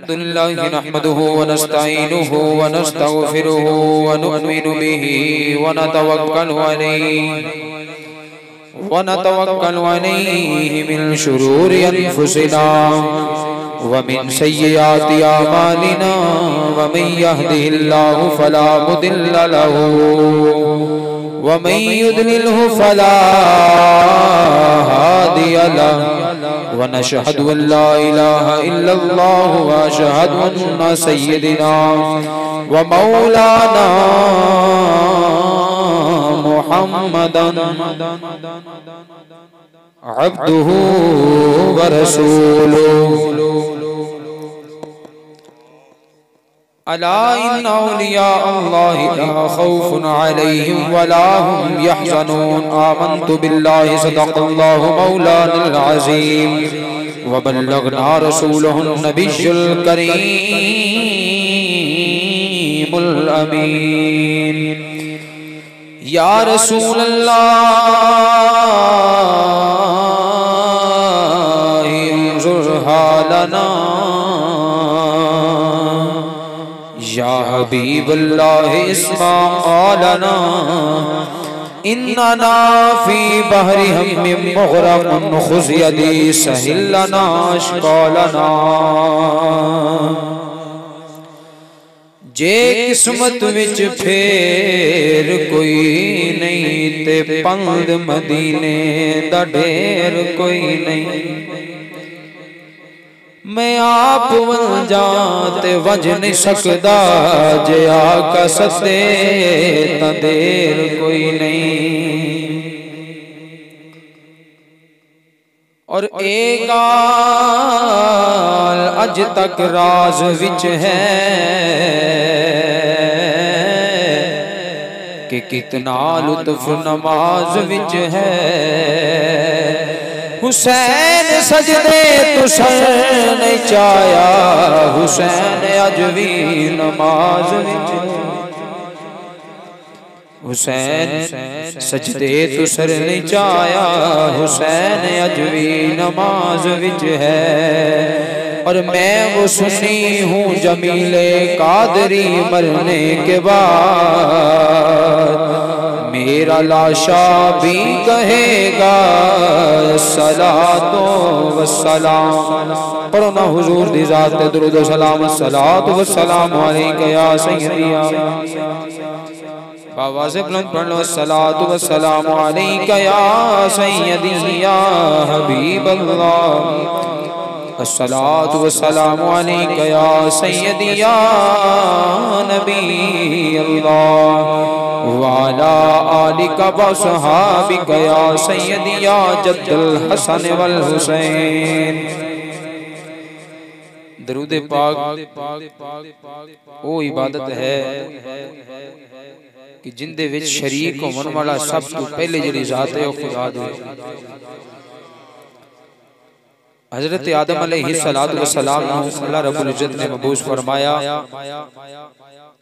अल्हम्दुलिल्लाह नहमदुहु व नस्तईनुहु व नस्तगफिरुहु व नु'मिनु बिही व नतवक्कलु अलैहि मिन शुरूरि अनफुसिना व मिन सय्यिआति अमालिना व मन यहदिहिल्लाहु फला मुदिल्ल लहु व मन युद्लिलहु फला हादिय लहु व नशहदु अन ला इलाहा इल्लल्लाह व अशहदु अन्ना सय्यिदना व मौलाना मुहम्मदन अब्दुहु व रसूलुहु। अला इन्ना औलिया अल्लाहि ला खौफुन अलैहिम व ला हुम यहज़नून। आमन्तु बिल्लाहि सदक़ल्लाहु मौलानल अज़ीम व बल्लगना रसूलहुन नबियुल करीमुल अमीन। या रसूल अल्लाह इंजुर हालना या हबीब अल्लाह इस्मा आलना इन्ना फी बहरी हम मुग़रक़ुन खुज़ यदी सहिल लना अश्क़ालना। जे किस्मत विच फेर कोई नहीं ते पंद मदीने दा ढेर कोई नहीं। मैं आप वंजा ते वज नहीं सकदा जे आका सदे तां देर कोई नहीं। और एक गाल अज तक राज विच है कि कितना लुत्फ नमाज विच है। हुसैन सजदे तो सर नहीं चाया हुसैन अज भी नमाज विच। हुसैन सजदे तो सर नहीं चाया हुसैन अज भी नमाज विच है। और मैं वो सुनी हूँ जमीले कादरी मरने के बाद मेरा लाशा भी कहेगा सलातो व सलाम। पढ़ो ना हुजूर दी ज़ात ते दुरूद व सलाम सलातो व सलाम अलैका या सय्यदी। बाबा से बुलंद पढ़ लो सलातो व सलाम अलैका या सय्यदी या हबीब अल्लाह। अस्सलातु वस्सलामु अलैका या सय्यदी या नबी अल्लाह व अला आलिका व सहाबिका या सय्यदी या जद्दुल हसन वल हुसैन। दरूद पाक वो इबादत है कि जिंदे विच शरीक होवन वाला सब तो पहले जिहड़ी ज़ात है वो खुदा दी। हजरत आदम अलैहिस्सलातु वस्सलाम अल्लाह रब्बुल इज्जत ने मबूस फरमाया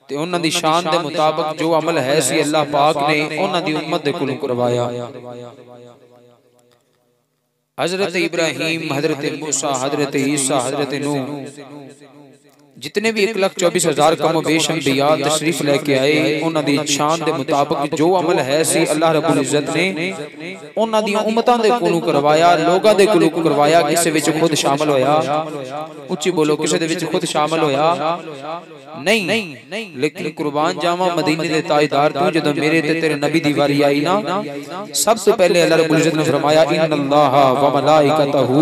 ते उन्हां दी शान दे मुताबिक जो अमल है सी अल्लाह पाक ने उन्हां दी उम्मत दे कोलों करवाया। हजरत इब्राहीम, हजरत मूसा, हजरत ईसा, हजरत नूह जितने भी 1,24,000 कम बेश अंबिया तशरीफ लेके आए उन्हां दी शान दे मुताबिक जो अमल है सी अल्लाह रब्बुल इज्जत ने उन्हां दी उम्मतां दे कोलों करवाया, लोगां दे कोलों करवाया। किसे विच खुद शामिल होया? उच्ची बोलो, किसे दे विच खुद शामिल होया? नहीं। लेकिन कुर्बान जावा मदीने दे ताजदार तू जदों मेरे ते तेरे नबी दी वारी आई ना, सब तो पहले अल्लाह रब्बुल इज्जत ने फरमाया इन्नल्लाहा व मलाइकतहु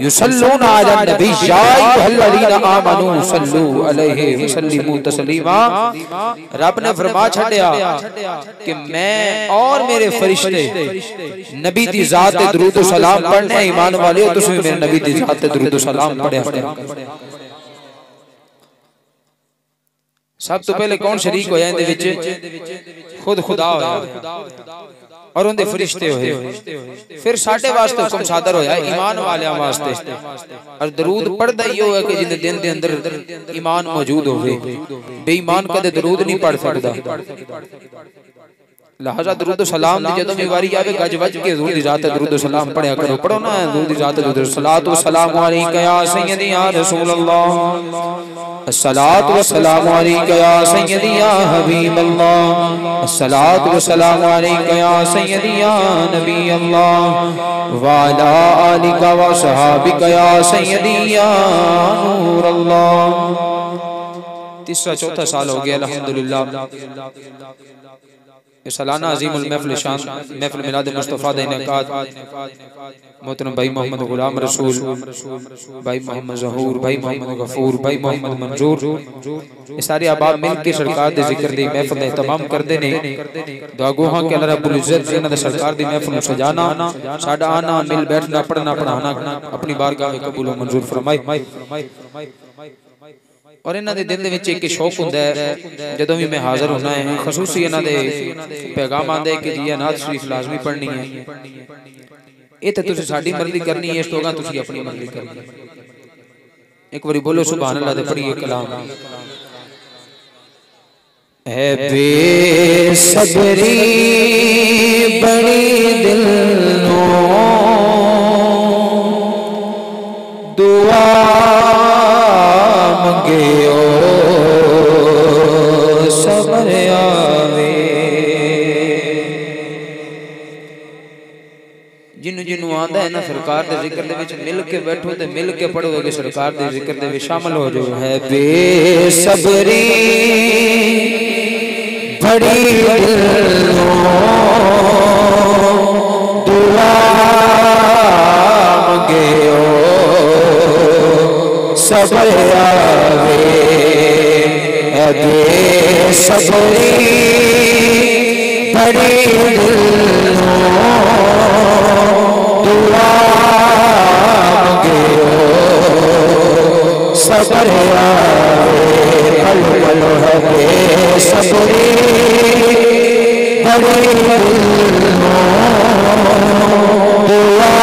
युसल्लूना अला नबी या अय्युहल्लज़ीना आमनू सल्लू अलैहि व सल्लिमू तस्लीमा। रब ने फरमा छड़िया कि मैं और मेरे फरिश्ते नबी दी जात ते दुरूद व सलाम पढ़ने। ईमान वालियो तुसीं मेरे नबी दी जात ते दुरूद व सलाम पढ़या करो। सब तो पहले कौन शरीक होया इहदे विच? खुद खुदा होया और उनके फरिश्ते होए। फिर साडे वास्ते हुक्म सादर होया ईमान वालियां वास्ते। और दरूद पढ़दा ही होया कि जिंदे दिन दे अंदर ईमान मौजूद होवे। बेईमान कदे दरूद नहीं पढ़ सकदा। लिहाजा दुरूद सलाम दी जदों भी वारी आवे गज वज के हुजूर दी जात दुरूद सलाम पढ़या करो। पढ़ो ना हुजूर दी जात दुरूद सलात व सलाम अलैका या सय्यदी या रसूल अल्लाह, अस्सलातु व सलाम अलैका या सय्यदी या हबीब अल्लाह, अस्सलातु व सलाम अलैका या सय्यदी या नबी अल्लाह व अला आलिका व सहाबिका या सय्यदी या नूर अल्लाह। तीसरा चौथा साल हो गया अल्हम्दुलिल्लाह। सालाना अजीमुल महफिल शान महफिल मिलाद मुस्तफ़ा दा इनेकाद मोहतरम भाई मोहम्मद गुलाम रसूल, भाई मोहम्मद ज़हूर, भाई मोहम्मद गफूर, भाई मोहम्मद मंजूर, ये सारे अहबाब मिल के सरकार दे जिक्र दी महफिल दा इहतमाम करदे ने। दुआ गोहां के अल्लाह रब्बुल इज्जत जिन्हां दे सरकार दी महफिल नूं सजाना, साडा आना मिल बैठना पढ़ना पढ़ाना अपनी बारगाह में कबूल व मंजूर फरमाए। और इन्हां दे दिल दे विच एक शौक हुंदा है जदों भी मैं हाजिर होना है, खसूसी इन्हां दे पैगाम आंदे कि जी नात शरीफ लाजमी पढ़नी है। ये तो तुसीं साडी मर्जी करनी है, इस तो अगां तुसीं अपनी मर्जी करनी है। एक बारी बोलो सुभान अल्लाह ते पढ़िए कलाम। है बेसब्री बड़ी दिल नो दुआ मंगे सबर आवे। जिन्नू जिन्नू आंदा है ना सरकार दे जिक्र दे विच मिल के बैठो ते मिल के पढ़ोगे सरकार दे जिक्र दे विच शामिल हो जाओ। है बेसब्री बड़ी दुआ मंगे सबर आवे। है बेसब्री बड़ी दुआ मंगे सबर आवे। पल पल है बेसब्री बड़ी दुआ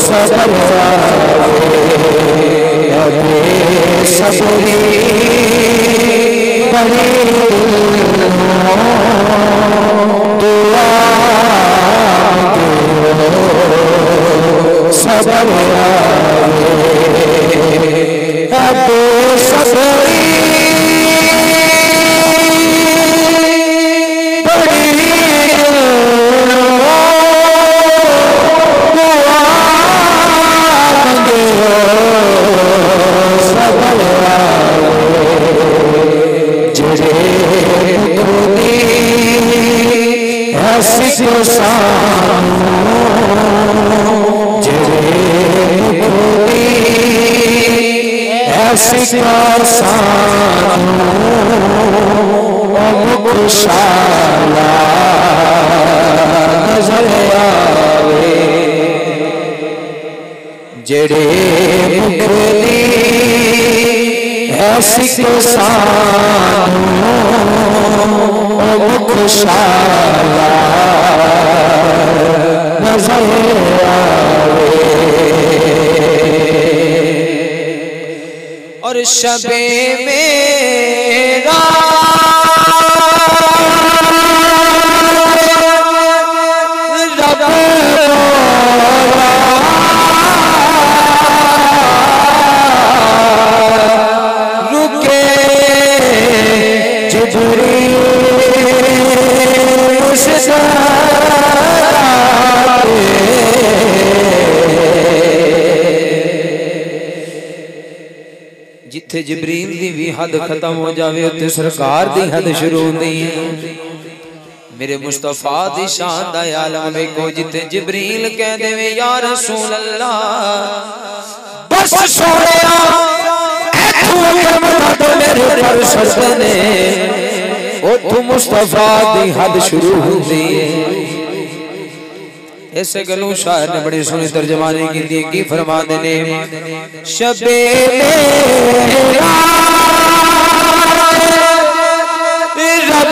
सबर आवे। बेसब्री बड़ी दुआ सबर आवे। बेसब्री बड़ी दुआ मंगे सबर आवे। जरे खुदी हंसी को सानू खुशाला नजर आवे। जेड़े मुकदी ऐसी को सानू खुशाला नजर आवे। और शबे मेरा रब रुके जिब्रील जिथे जिब्रील दी भी हद खत्म हो जावे उत्ते सरकार दी हद शुरू होंदी है। मेरे मुस्तफा दी शान दा आलम वेखो जिथे जिब्रील कह देवे या रसूल अल्लाह बस सोनिया ऐथों अगे मदद मेरे पर सजने ओथों मुस्तफा दी हद शुरू होंदी है। ऐसे गलों शायर ने बड़ी सोहनी तर्जमानी की थी कि फरमाते ने शबे मेरा रब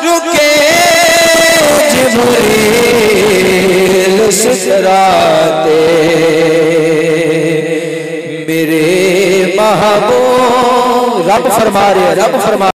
रुके जिब्रील सिकराते मेरे महबूब। रब फरमा रहे, रब फरमा